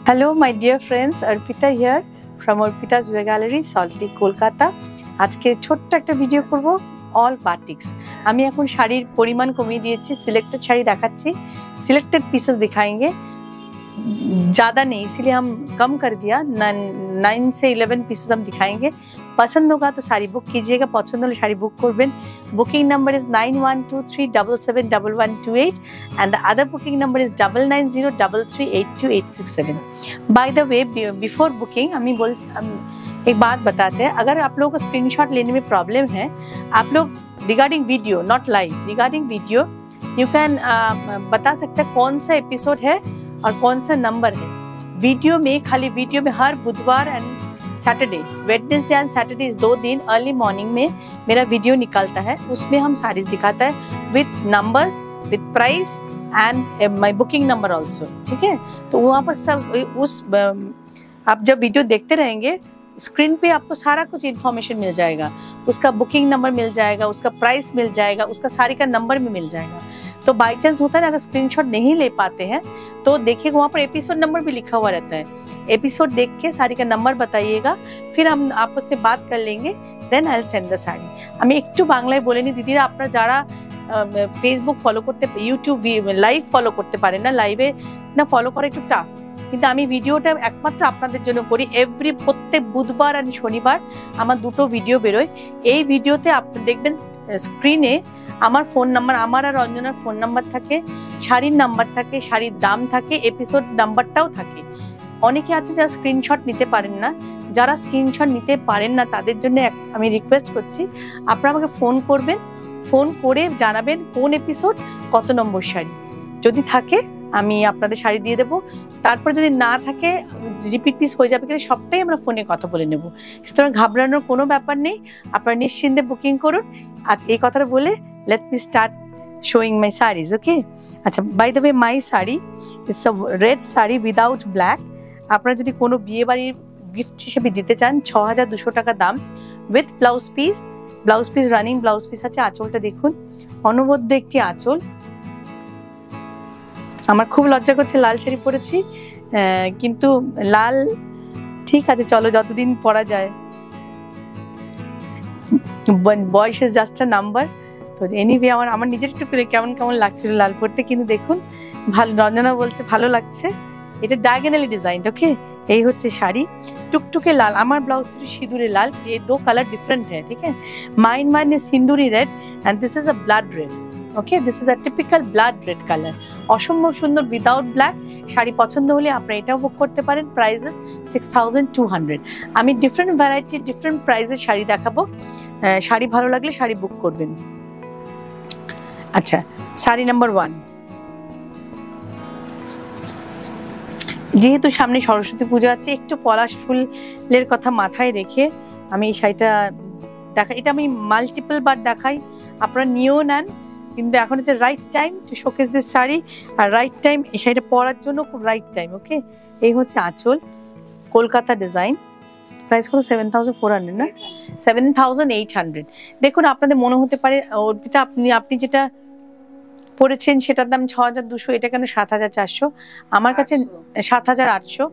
Hello my dear friends, Arpita here from Arpita's Wear Gallery, Salt Lake, Kolkata. আজকে ছোট্ট একটা video করব all batiks. আমি এখন শাড়ির পরিমাণ কমিয়ে দিয়েছি, সিলেক্টেড শাড়ি দেখাচ্ছি, सिलेक्टेड पीसेस दिखाएंगे, ज़्यादा नहीं इसलिए हम कम कर दिया। 9 से 11 पीसेस हम दिखाएंगे। पसंद होगा तो साड़ी बुक कीजिएगा, पसंद होले शाड़ी बुक करबेन। Booking number is 9123771128 and the other booking number is 9903382867। By the way before booking एक बात बताते हैं, अगर आप लोगों को स्क्रीनशॉट लेने में प्रॉब्लम है, आप लोग regarding video not live, regarding video you can बता सकते हैं कौन सा एपिसोड है और कौन सा नंबर है। वीडियो में खाली वीडियो में हर बुधवार and Saturday, Wednesday and Saturday इस 2 दिन अर्ली मॉर्निंग में मेरा वीडियो निकलता है, उसमें हम साड़ीज दिखाता है with numbers, with price and my booking number also. ठीक है, तो वहाँ पर सब उस आप जब वीडियो देखते रहेंगे स्क्रीन पे आपको सारा कुछ इन्फॉर्मेशन मिल जाएगा, उसका बुकिंग नंबर मिल जाएगा, उसका प्राइस मिल जाएगा, उसका साड़ी का नंबर भी मिल जाएगा। तो बाई चांस होता है ना, अगर स्क्रीनशॉट नहीं ले पाते हैं तो देखिए वहाँ पर एपिसोड नंबर भी लिखा हुआ रहता है। एपिसोड देख के साड़ी का नंबर बताइएगा, फिर हम आपस से बात कर लेंगे, then I will send the sari. আমি একটু বাংলায় বলে নি দিদিরা, আপনারা যারা ফেসবুক ফলো করতে, ইউটিউব লাইভ ফলো করতে পারেন না, লাইভে না ফলো করা একটু টাফ, কিন্তু আমি ভিডিওটা একমাত্র আপনাদের জন্য করি। প্রত্যেক বুধবার আর শনিবার আমার 2টো ভিডিও বেরোয়। এই ভিডিওতে আপনি দেখবেন স্ক্রিনে আমার ফোন নাম্বার, আমার আর রঞ্জনার ফোন নাম্বার থাকে, শাড়ির নাম্বার থাকে, শাড়ির দাম থাকে, এপিসোড নাম্বারটাও থাকে। অনেকে আছে যারা স্ক্রিনশট নিতে পারেন না, যারা স্ক্রিনশট নিতে পারেন না তাদের জন্য আমি রিকোয়েস্ট করছি, আপনারা আমাকে ফোন করবেন, ফোন করে জানাবেন কোন এপিসোড কত নম্বর শাড়ি। যদি থাকে আমি আপনাদের শাড়ি দিয়ে দেবো, তারপর যদি না থাকে রিপিট পিস হয়ে যাবে, কিন্তু সবটাই আমরা ফোনে কথা বলে নেব। সুতরাং ঘাবড়ানোর কোনো ব্যাপার নেই, আপনারা নিশ্চিন্তে বুকিং করুন। আজ এই কথাটা বলে let me start showing my saris. Okay, আচ্ছা, by the way my sari it's a red sari without black. আপনারা যদি কোনো বিয়ে বাড়ির গিফট হিসেবে দিতে চান, 6200 টাকা দাম, with blouse piece, running blouse piece আছে। আঁচলটা দেখুন, অনবদ্য একটি আঁচল। আমার খুব লজ্জা করছে, লাল শাড়ি পরেছি, কিন্তু লাল ঠিক আছে, চলো যতদিন পরা যায়, বয়স ইজ জাস্ট আ নাম্বার। তো এনিওয়ে আমার নিজের একটু কেমন কেমন লাগছিল লাল পরতে, কিন্তু দেখুন ভালো, রঞ্জনা বলছে ভালো লাগছে। এটা ডায়াগোনালি ডিজাইন। ওকে, এই হচ্ছে শাড়ি, টুকটুকে লাল। আমার ব্লাউজটা একটু সিঁদুরে লাল, ये 2 कलर डिफरेंट है। ठीक है, माइन इज सिंदूरी red and this is a blood red. Okay, this is a typical blood red colour. অসম্ভব সুন্দর উইদাউট ব্ল্যাক। শাড়ি পছন্দ হলে আপনারা এটাও বুক করতে পারেন। প্রাইসেস 6200। আমি ডিফারেন্ট ভ্যারাইটি, ডিফারেন্ট প্রাইসের শাড়ি দেখাবো, শাড়ি ভালো লাগলে শাড়ি বুক করবেন। আচ্ছা, শাড়ি নাম্বার 1। যেহেতু সামনে সরস্বতী পূজা আছে, একটু পলাশ ফুলের কথা মাথায় রেখে আমি এই শাড়িটা দেখাই। এটা আমি মাল্টিপল বার দেখাই, আপনারা নিয়েও নেন, কিন্তু এখন হচ্ছে right time to showcase this sari, আর রাইট টাইম এই শাড়িটা পরার জন্য খুব রাইট টাইম। ওকে, এই হচ্ছে আঁচল, কলকাতা ডিজাইন। প্রাইস কত? 7400 না, 7800। দেখুন, আপনাদের মনে হতে পারে অর্পিতা আপনি যেটা পড়েছেন সেটার দাম 6200, এটা কেন 7400? আমার কাছে 7800,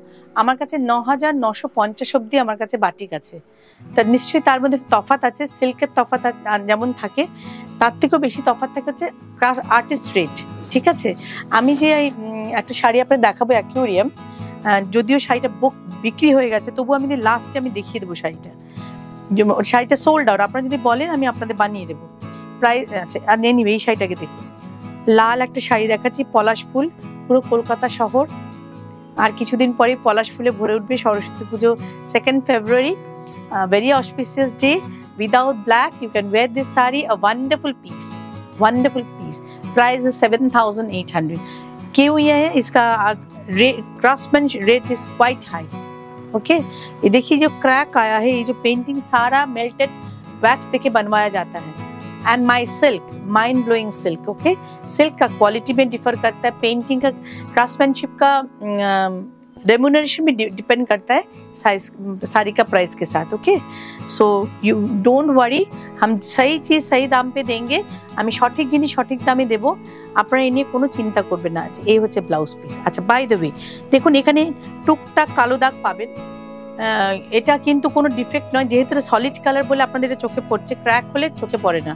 আমার কাছে 9950 অব্দি আমার কাছে বাটিক আছে। তার নিশ্চয়ই তার মধ্যে তফাৎ আছে, সিল্কের তফাৎ যেমন থাকে তার থেকেও বেশি তফাৎ থাকে হচ্ছে আর্টিস্ট রেট। ঠিক আছে, আমি যে একটা শাড়ি আপনাদের দেখাবো অ্যাকুয়ারিয়াম, যদিও শাড়িটা বিক্রি হয়ে গেছে, তবু আমি লাস্টে আমি দেখিয়ে দেবো শাড়িটা। শাড়িটা সোল্ড আউট, আপনারা যদি বলেন আমি আপনাদের বানিয়ে দেবো। প্রাইস আছে। আর এনিওয়ে এই শাড়িটাকে দেখুন, লাল একটা শাড়ি দেখাচ্ছি, পলাশ ফুল, পুরো কলকাতা শহর। আর কিছুদিন পরে পলাশ ফুলে ভরে উঠবে সরস্বতী পুজো, 2nd February, very auspicious day. Without black you can wear this saree, a wonderful piece, price is 7800। क्यों ये है, इसका crossman rate is quite high. Okay, ये देखिए जो क्रैक आया है, ये जो पेंटिंग सारा मेल्टेड वैक्स देके बनवाया जाता है। And my silk, mind blowing silk. Okay, silk का क्वालिटी में डिफर करता है, पेंटिंग का, क्राफ्ट्समैनशिप का रेम्यूनरेशन भी डिपेंड करता है साइज साड़ी का प्राइस के साथ। Okay, so you don't worry, हम सही चीज सही दाम पे देंगे, আমি সঠিক জিনিস সঠিক দামে দেব, আপনারা এই নিয়ে কোনো চিন্তা করবেন না। এই হচ্ছে ব্লাউজ পিস। আচ্ছা, বাই দ্য ওয়ে দেখুন এখানে টুকটাক কালো দাগ পাবেন, এটা কিন্তু কোনো ডিফেক্ট নয়, যেহেতু এটা সলিড কালার বলে আপনাদের এটা চোখে পড়ছে, ক্র্যাক হলে চোখে পড়ে না।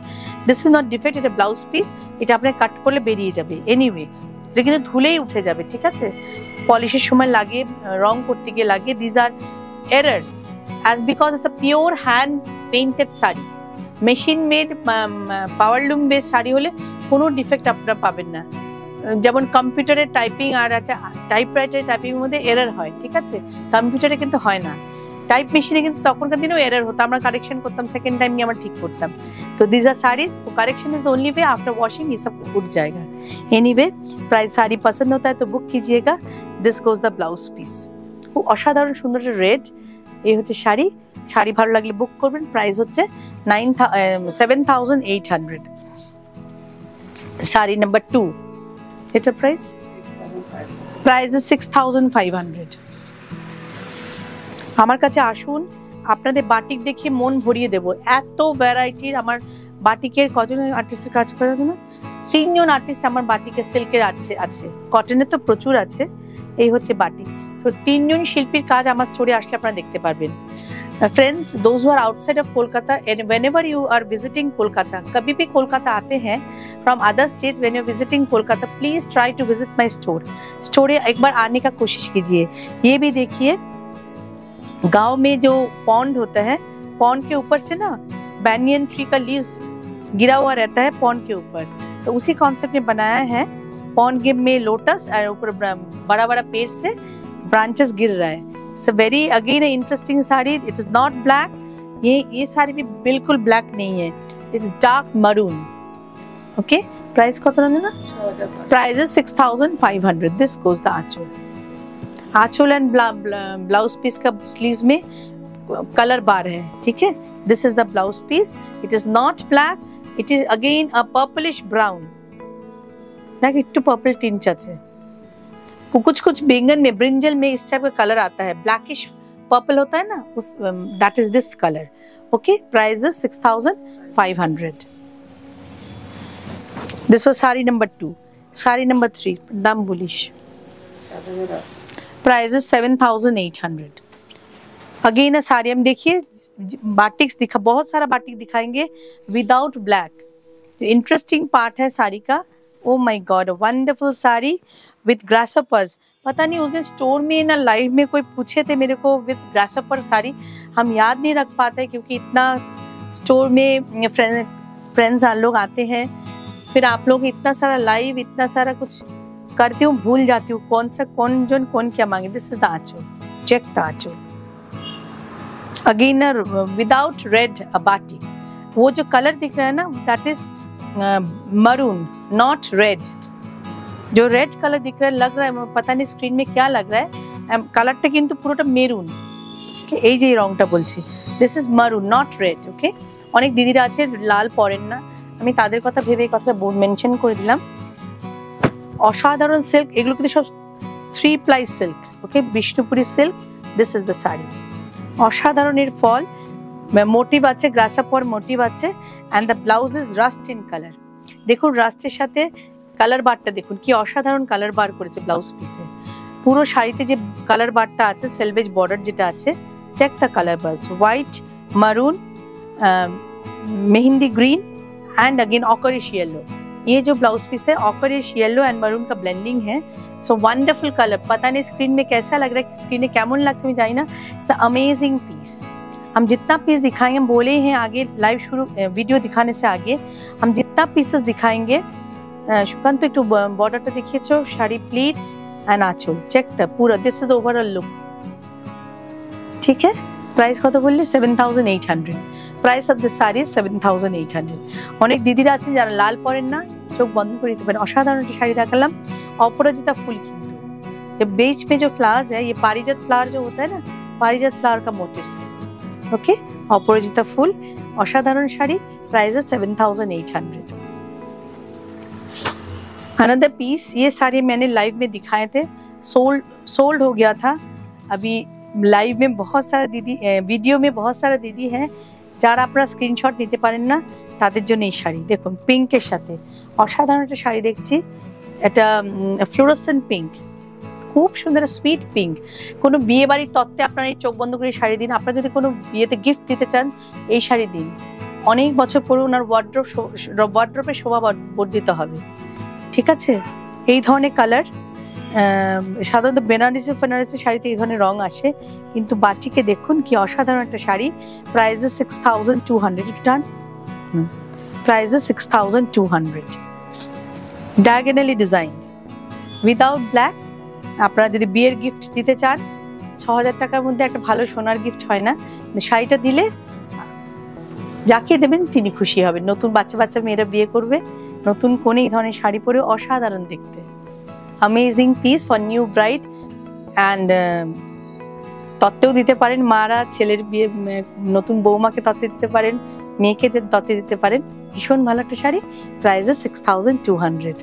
দিস ইজ নট ডিফেক্ট, এটা ব্লাউজ পিস, এটা আপনি কাট করলে বেরিয়ে যাবে। এনিওয়ে এটা কিন্তু ধুলেই উঠে যাবে, ঠিক আছে? পলিশের সময় লাগে, রং করতে গিয়ে লাগে। This are errors as because it's a pure hand painted sari. Machine made powerloom base sari হলে কোনো ডিফেক্ট আপনারা পাবেন না। যেমন কম্পিউটারের টাইপিং আর একটা টাইপরাইটারের টাইপিং এর মধ্যে এরর হয়, ঠিক আছে? কম্পিউটারে কিন্তু হয় না, টাইপ মেশিনে কিন্তু তখনকার দিনেও এরর হতো, আমরা কারেকশন করতাম, সেকেন্ড টাইম নিয়ে আমরা ঠিক করতাম। তো দিস আর साड़ीज, तो correction is the only way, after washing ये सब उठ जाएगा। एनीवे प्राइस साड़ी पसंद होता है तो बुक कीजिएगा। This goes the blouse piece, খুব অসাধারণ সুন্দর রেড। এই হচ্ছে শাড়ি, শাড়ি ভালো লাগলে বুক করবেন। প্রাইস হচ্ছে 7,800। শাড়ি নাম্বার 2, এটা প্রাইস 6,500। আমার কাছে আসুন, আপনাদের বাটিক দেখে মন ভরিয়ে দেব। এত ভ্যারাইটির আমার বাটিকের, কজন আর্টিস্টের কাজ করার জন্য 3 জন আর্টিস্ট আমার বাটিকের সিল্কের আছে, কটনের তো প্রচুর আছে। এই হচ্ছে বাটিক। তো 3 জন শিল্পীর কাজ আমার স্টোরে আসলে আপনারা দেখতে পারবেন। Friends, those who are outside of Kolkata and whenever you are visiting Kolkata, कभी भी कोलकाता आते हैं from other state, when you visiting Kolkata please try to visit my store एक बार आने का कोशिश कीजिए। ये भी देखिए, गांव में जो पॉन्ड होता है, पॉन्ड के ऊपर से ना बैनियन ट्री का लीव्स गिरा हुआ रहता है पॉन्ड के ऊपर, तो उसी कॉन्सेप्ट में बनाया है। पॉन्ड में लोटस और ऊपर बड़ा बड़ा पेड़ से ब्रांचेस गिर रहा है। It's a very again an interesting sari. It is not black. ये साड़ी भी बिल्कुल ब्लैक नहीं है, it's dark maroon. Okay, price कत रहने ना? Price is 6,500. This goes the aanchal. Aanchal and blouse piece का स्लीव्स में कलर बार है, ठीक है? This is the blouse piece. It is not black. It is again a purplish brown. like একটু purple tinge আছে। कुछ बैंगन में, ब्रिंजल में इस टाइप का कलर आता है, ब्लैकिश पर्पल होता है ना, उस that is this colour. Okay, price is 6,500। This was sari number 2। Sari number 3, दाम बोलिश, price is 7,800। Again a sari, हम देखिए बाटिक्स दिखा, बहुत सारा बाटिक दिखाएंगे विदाउट ब्लैक। इंटरेस्टिंग पार्ट है साड़ी का। Oh my God, wonderful sari with grasshoppers. पता नहीं उस दिन स्टोर में ना लाइव में कोई पूछे थे मेरे को विद ग्रासपर साड़ी, हम याद नहीं रख पाते क्योंकि इतना स्टोर में फ्रेंड्स लोग आते हैं, फिर आप लोग इतना सारा लाइव, इतना सारा कुछ करती हूँ, भूल जाती हूँ कौन क्या मांगे। This is the aanchal, check the aanchal. Again without red batik, वो जो कलर दिख रहा है ना, that is maroon, not red. जो रेड कलर दिख रहा है, लग रहा है, पता नहीं स्क्रीन में क्या लग रहा है, কালারটা কিন্তু পুরোটা মেরুন। ওকে, এই যে রংটা বলছি, দিস ইজ মারুন, নট রেড। ওকে, অনেক দিদিরা আছে লাল পরেন না, আমি তাদের কথা ভেবে এই কথা মেনশন করে দিলাম। অসাধারণ সিল্ক, এগুলো কিন্তু সব 3 ply silk. Okay, Bishnupuri silk. This is the sari, অসাধারণ এর ফল, মোটিভ আছে, গ্রাসাপর মোটিভ আছে, and the blouse is rust in colour. দেখুন রাস্টের সাথে কালার বারটা দেখুন কি অসাধারণ কালার বার করেছে ব্লাউজ পিসে। পুরো শাড়িতে যে কালার বারটা আছে, সেলভেজ বর্ডার যেটা আছে, check the colour bars, white, maroon, mehndi green and again ochreish yellow. ये जो ब्लाउज पीस है ऑकरिश येलो एंड मरून का ब्लेंडिंग है। सो वंडरफुल कलर, पता नहीं स्क्रीन में कैसा लग रहा है, स्क्रीन में कैमन लगता है जाए ना। It's amazing piece. हम जितना पीस दिखाएंगे, हम बोले हैं आगे लाइव शुरू वीडियो दिखाने से आगे हम जितना पीसेस दिखाएंगे, সুকান্ত একটু বর্ডারটা দেখিয়েছো, শাড়ি প্লিটস এন্ড আঁচল, চেক দ্য পুরো, দিস ইজ ওভারঅল লুক। ঠিক है, প্রাইস কত বললি? 7,800। Price of this sari 7,800। অনেক দিদিরা আছেন যারা লাল পরেন না, চোখ বন্ধ করে দিতে পারেন। অসাধারণ একটা শাড়ি দেখালাম, অপরাজিতা ফুল কিন্তু ये बीच में जो फ्लावर्स है, ये पारिजात फ्लावर जो होता है ना, पारिजात फ्लावर का मोटिव्स है। ओके, অপরাজিতা ফুল, অসাধারণ শাড়ি, प्राइस है 7,800। अनदर पीस, ये सारे मैंने लाइव में दिखाए थे, सोल्ड हो गया था। अभी लाइव में बहुत सारा दीदी, वीडियो में बहुत सारा दीदी हैं যারা আপনারা স্ক্রিনশট নিতে পারেন না, তাদের জন্য এই শাড়ি দেখুন, পিঙ্কের সাথে অসাধারণ একটা শাড়ি দেখছি। এটা ফ্লোরোসেন্ট পিঙ্ক, খুব সুন্দর সুইট পিঙ্ক। কোনো বিয়ে বাড়ির তত্ত্বে আপনারা এই চোখ বন্ধ করে শাড়ি দিন। আপনারা যদি কোনো বিয়েতে গিফট দিতে চান এই শাড়ি দিন, অনেক বছর পরে ওনার ওয়ার্ড্রোপের শোভা বর্ধিত হবে। ঠিক আছে, এই ধরনের কালার সাধারণত বেনারসি শাড়িতে এই ধরনের রং আসে, কিন্তু বাটিকে দেখুন কি অসাধারণ একটা শাড়ি। প্রাইস 6200, টান price 6200, diagonally design without black. আপনারা যদি বিয়ের গিফট দিতে চান, 6000 টাকার মধ্যে একটা ভালো সোনার গিফট হয় না, শাড়িটা দিলে যাকে দেবেন তিনি খুশি হবেন। নতুন বাচ্চা মেয়েরা বিয়ে করবে, নতুন কোণে এই ধরনের শাড়ি পরে অসাধারণ দেখতে। Amazing piece for new bride and তত্ত্বেও দিতে পারেন, মারা ছেলের বিয়ে, নতুন বৌমাকে তত্ত্বে দিতে পারেন, মেয়েকে তত্ত্বে দিতে পারেন। ভীষণ ভালো একটা শাড়ি, প্রাইস 6200।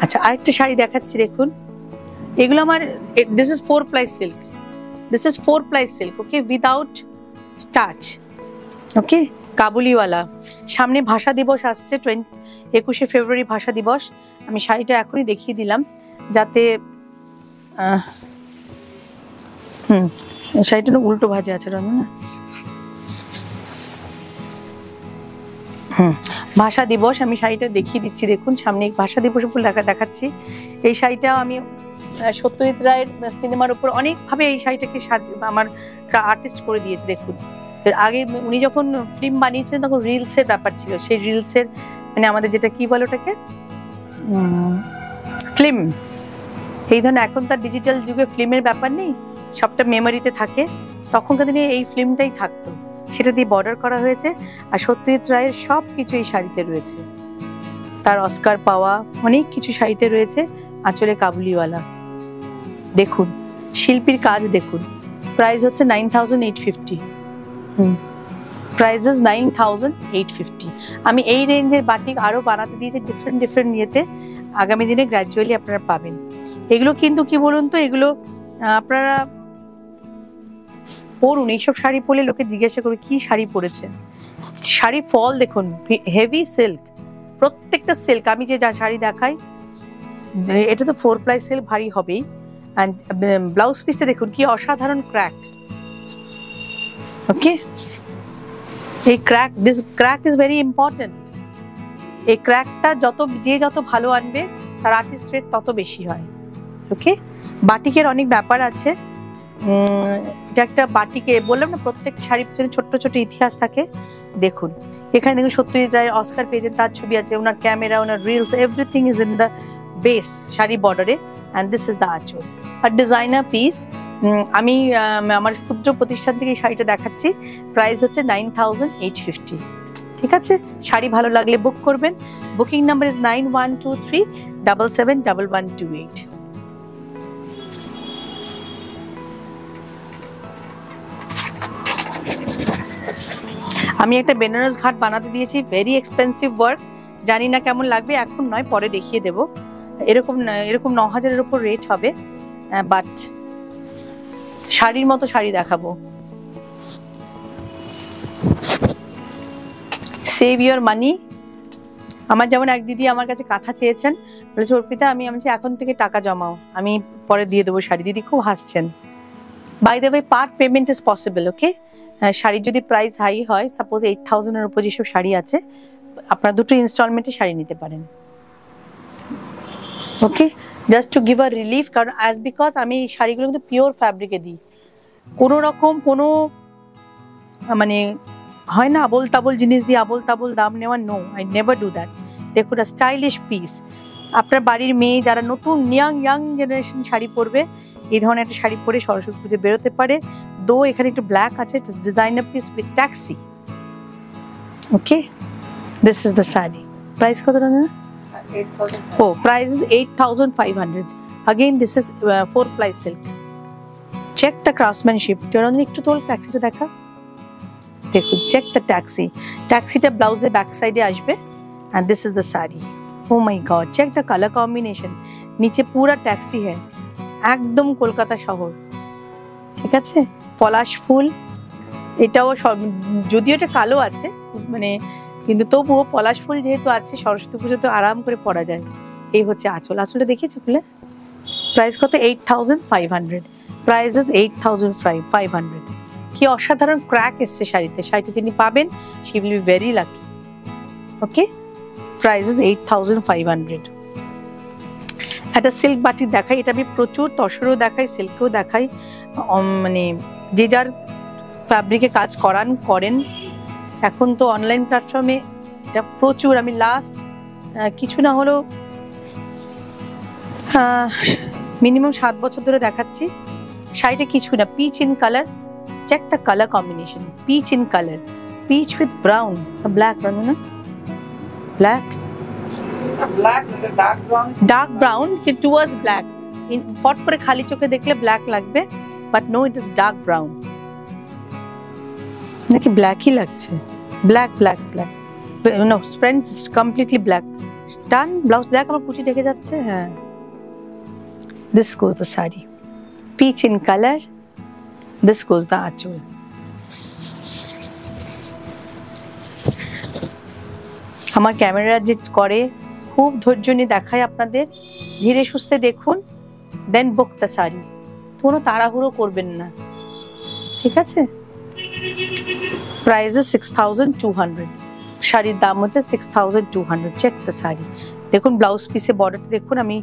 আচ্ছা, আরেকটা শাড়ি দেখাচ্ছি দেখুন। এগুলো আমার, this is 4-ply silk, this is 4-ply silk, okay, without starch, okay, Kabuliwala. সামনে ভাষা দিবস আসছে, 21শে ফেব্রুয়ারি ভাষা দিবস। আমি শাড়িটা এখনই দেখিয়ে দিলাম যাতে শাড়িটা উল্টো ভাজে আছে রঙ না। ভাষা দিবস, আমি শাড়িটা দেখিয়ে দিচ্ছি দেখুন। সামনে ভাষা দিবস উপর দেখাচ্ছি। এই শাড়িটা আমি সত্যজিৎ রায়ের সিনেমার উপর অনেকভাবে এই শাড়িটাকে আমার আর্টিস্ট করে দিয়েছে দেখুন। আগে উনি যখন ফিল্ম বানিয়েছিলেন তখন রিলসের ব্যাপার ছিল, সেই রিলসের মানে আমাদের যেটা কি বলে ওটাকে ফিল্ম, এই ধরনের। এখন তার ডিজিটাল যুগে ফিল্মের ব্যাপার নেই, সবটা মেমোরিতে থাকে। তখনকার দিনে এই ফিল্মটাই থাকতো, সেটা দিয়ে বর্ডার করা হয়েছে। আর সত্যজিৎ রায়ের সব কিছু এই শাড়িতে রয়েছে, তার অস্কার পাওয়া অনেক কিছু শাড়িতে রয়েছে। আঁচলে কাবুলিওয়ালা দেখুন, শিল্পীর কাজ দেখুন। প্রাইস হচ্ছে 9850, প্রাইস 9850। আমি এই রেঞ্জের বাটিক আরো বানাতে দিয়েছি ডিফারেন্ট ইয়েতে, আগামী দিনে গ্র্যাজুয়ালি আপনারা পাবেন। এগুলো কিন্তু কি বলুন তো, এগুলো আপনারা পরুন, এইসব শাড়ি পরলে লোকে জিজ্ঞাসা করবে কি শাড়ি পরেছেন। শাড়ি ফল দেখুন, হেভি সিল্ক, প্রত্যেকটা সিল্ক। আমি যে যা শাড়ি দেখাই এটা তো 4-ply সিল্ক, ভারী হবেই। অ্যান্ড ব্লাউজ পিসটা দেখুন কি অসাধারণ ক্র্যাক, ওকে। এই crack, this crack is very important. এই ক্র্যাকটা যত ভালো আনবে তার আর্টিস্ট রেট তত বেশি হয়, ওকে। বাটিকের অনেক ব্যাপার আছে। এটা একটা বাটিকে বললাম না, প্রত্যেক শাড়ির পিছনে ছোট্ট ছোট ইতিহাস থাকে। দেখুন এখানে দেখুন সত্যজিৎ রায় অস্কার পেয়েছেন, তার ছবি আছে, ওনার ক্যামেরা, ওনার reels, everything is in the base sari বর্ডারে। অ্যান্ড দিস ইজ দ্য আঁচল, আর ডিজাইনার পিস। আমি আমার ক্ষুদ্র প্রতিষ্ঠান থেকে এই শাড়িটা দেখাচ্ছি। প্রাইস হচ্ছে 9850, ঠিক আছে। শাড়ি ভালো লাগলে বুক করবেন। Booking number is 9123771128। আমি একটা বেনারস ঘাট বানাতে দিয়েছি, ভেরি এক্সপেন্সিভ ওয়ার্ক, জানি না কেমন লাগবে, এখন নয় পরে দেখিয়ে দেব। এরকম 9000-এর উপর রেট হবে, বাট শাড়ির মতো শাড়ি দেখাবো। সেভ ইউর মানি। আমার যেমন এক দিদি আমার কাছে কাঁথা চেয়েছেন, বলেছে অর্পিতা আমি এখন থেকে টাকা জমাও, আমি পরে দিয়ে দেবো শাড়ি। দিদি খুব হাসছেন। By the way, part payment is possible, okay. শাড়ির যদি প্রাইস হাই হয়, সাপোজ 8000-এর উপর যেসব শাড়ি আছে, আপনারা দুটো ইনস্টলমেন্টে শাড়ি নিতে পারেন, okay, just to give a relief. কারণ বিকজ আমি এই শাড়িগুলো কিন্তু পিওর ফ্যাব্রিকে দিই, কোনো রকম কোনো মানে হয় না আবল তাবল জিনিস দিয়ে আবল তাবল দাম নেওয়া, no, I never do that. দেখুন স্টাইলিশ পিস, আপনার বাড়ির মেয়ে যারা নতুন ইয়াং জেনারেশন শাড়ি পরবে, এই ধরনের একটা শাড়ি পরে সরস্বতী পুজো বেরোতে পারে। দো এখানে একটু ব্ল্যাক আছে, designer piece with taxi, okay. This is the sari. Price কত টাকা? 8000। ও, price is 8500। Again this is 4-ply silk. Check the craftsmanship. জননী একটু তোল ট্যাক্সিটা দেখা, দেখুন, চেক দ্য ট্যাক্সি। ট্যাক্সিটা ব্লাউজের ব্যাক সাইডে আসবে। And this is the sari. Oh my god, check the colour combination. नीचे पूरा टैक्सी है, একদম কলকাতা শহর, ঠিক আছে। পলাশ ফুল, এটাও যদিও এটা কালো আছে মানে, কিন্তু তবুও পলাশ ফুল যেহেতু আছে, সরস্বতী পুজো তো আরাম করে পরা যায়। এই হচ্ছে আঁচল, আঁচলটা দেখিয়েছো খুলে। প্রাইস কত? 8500। Price is 8500। কি অসাধারণ ক্র্যাক এসছে শাড়িতে। শাড়িটা যিনি পাবেন, she will be very lucky. Okay, price is 8500। একটা সিল্ক বাটি দেখাই, এটা আমি প্রচুর তসরও দেখাই, সিল্কেও দেখাই, মানে যে যার ফ্যাব্রিকে কাজ করেন। এখন তো অনলাইন প্ল্যাটফর্মে এটা প্রচুর, আমি লাস্ট কিছু না হলেও মিনিমাম 7 বছর ধরে দেখাচ্ছি। শাড়িটা কিছু না, peach in colour. Check the colour combination, peach in colour, peach with brown, black brown না, black dark brown towards black. ফট করে খালি চোখে দেখলে ব্ল্যাক লাগবে, but no, it is dark brown. নাকি ব্ল্যাকই লাগছে? Black black black, no friends, completely black. Done, blouse black, আমার কুচি দেখে যাচ্ছে। হ্যাঁ, this goes the sari, peach in color, this goes the achol. আমার ক্যামেরা যে করে খুব ধৈর্য নিয়ে দেখায় আপনাদের, ধীরে সুস্থে দেখুন, দেন বুক দ্য শাড়ি। কোনো তাড়াহুড়ো করবেন না, ঠিক আছে। প্রাইস 6200। শাড়ির দাম হচ্ছে 6200। চেক দ্য শাড়ি, দেখুন ব্লাউজ পিসে বর্ডারটা দেখুন। আমি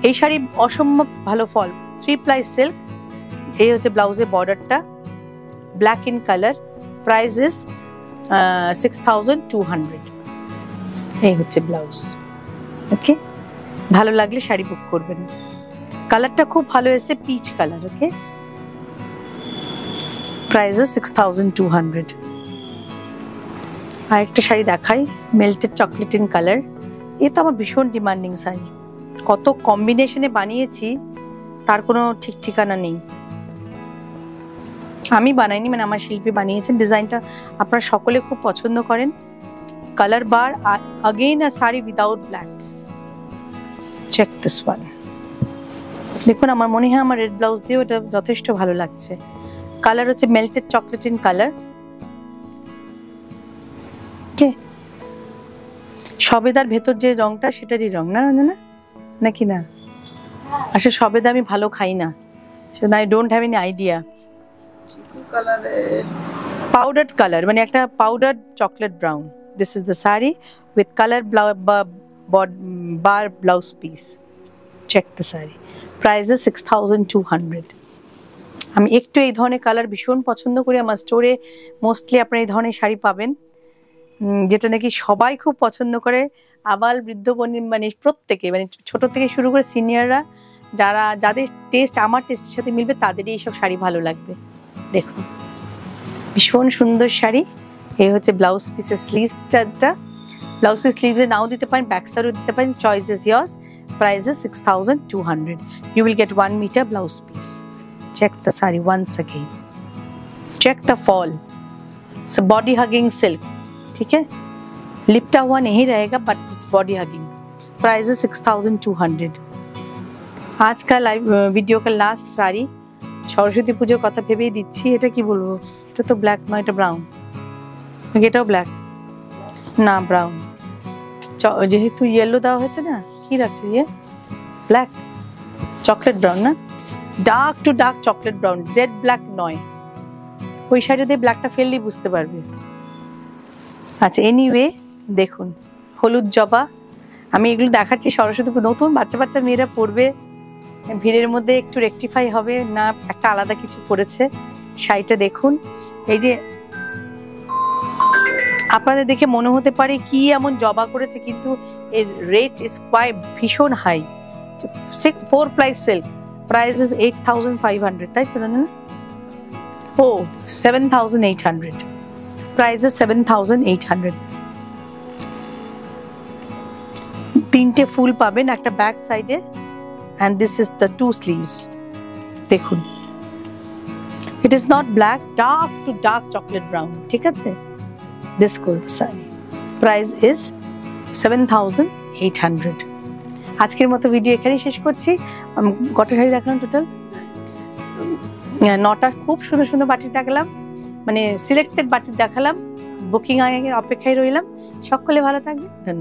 এই শাড়ি অসম্ভব ভালো ফল, 3 ply সিল্ক। এই হচ্ছে ব্লাউজের বর্ডারটা, black in colour. Price is 6200। এই হচ্ছে ব্লাউজ। ওকে, ভালো লাগলে শাড়ি বুক করবেন। কালারটা খুব ভালো এসেছে, peach colour. Okay, price is 6200। আরেকটা শাড়ি দেখাই, মেল্টেড চকলেট ইন কালার। এ তো আমার ভীষণ ডিমান্ডিং শাড়ি, কত কম্বিনেশনে বানিয়েছি তার কোনো ঠিক ঠিকানা নেই। আমি বানাইনি, মানে আমার শিল্পী বানিয়েছেন। ডিজাইনটা আপনারা সকলে খুব পছন্দ করেন। Colour bar, again a sari without black. Check this one, দেখুন আমার মনে হয় আমার রেড ব্লাউজ দিয়ে এটা যথেষ্ট ভালো লাগছে। কালার হচ্ছে মেল্টেড চকলেট ইন কালার। ওকে, সবেদার ভেতর যে রংটা সেটারই রং না, না নাকি না? আসলে সবেদা আমি ভালো খাই না, so I don't have any idea. Powdered colour, মানে একটা powdered chocolate brown. This is the sari with colour bar blouse piece. Check the sari, price is 6200। আমি একটু এই ধরনের কালার ভীষণ পছন্দ করি। আমার স্টোরে মোস্টলি আপনারা এই ধরনের শাড়ি পাবেন, যেটা নাকি সবাই খুব পছন্দ করে। আবাল বৃদ্ধ মানে প্রত্যেকে, মানে ছোট থেকে শুরু করে সিনিয়ররা, যাদের টেস্ট আমার টেস্টের সাথে মিলবে তাদেরই এইসব শাড়ি ভালো লাগবে। দেখুন ভীষণ সুন্দর শাড়ি। এই হচ্ছে ব্লাউজ পিসের স্লিভসটা। ব্লাউজ পিস স্লিভসে নাও দিতে পারেন, ব্যাক সাইডও দিতে পারেন, choice is years. Price is 6200। You will get 1 meter blouse piece. Check the saree once again. Check the fall. So body hugging silk, ठीक है, लिपटा हुआ नहीं रहेगा, but its body hugging. Price is 6200। आज का लाइव वीडियो का last sari, Saraswati পুজোর কথা ভেবেই দিচ্ছি। এটা কি বলবো, এটা তো ব্ল্যাক নয়, এটা ব্রাউন। এটাও ব্ল্যাক না, ব্রাউন। যেহেতু ইয়েলো দেওয়া হয়েছে না, কি রাখছে ইয়ে, ব্ল্যাক চকলেট ব্রাউন না, dark to dark chocolate brown, jet black নয়। ওই শাড়িটা দিয়ে ব্ল্যাকটা ফেললেই বুঝতে পারবে। আচ্ছা, এনিওয়ে দেখুন হলুদ জবা। আমি এগুলো দেখাচ্ছি সরস্বতী নতুন বাচ্চা মেয়েরা পরবে, ভিড়ের মধ্যে একটু রেকটিফাই হবে না, একটা আলাদা কিছু পরেছে। শাড়িটা দেখুন, এই যে আপনাদের দেখে মনে হতে পারে কি এমন জবা করেছে, কিন্তু এর রেট ইজ কোয়াইট ভীষণ high. 4 ply silk. Price is 8500, তাই তো না? ও 7800। Price is 7800। তিনটে ফুল পাবেন একটা ব্যাক সাইডে, and this is the 2 sleeves. দেখুন, it is not black, dark to dark chocolate brown, ঠিক আছে। This goes the saree. Price is 7800. আজকের মতো ভিডিও এখানেই শেষ করছি। কটা শাড়ি দেখালাম টোটাল? 9টা খুব সুন্দর সুন্দর বাটি দেখালাম, মানে সিলেক্টেড বাটি দেখালাম। বুকিং এর অপেক্ষায় রইলাম। সকলে ভালো থাকবে। ধন্যবাদ।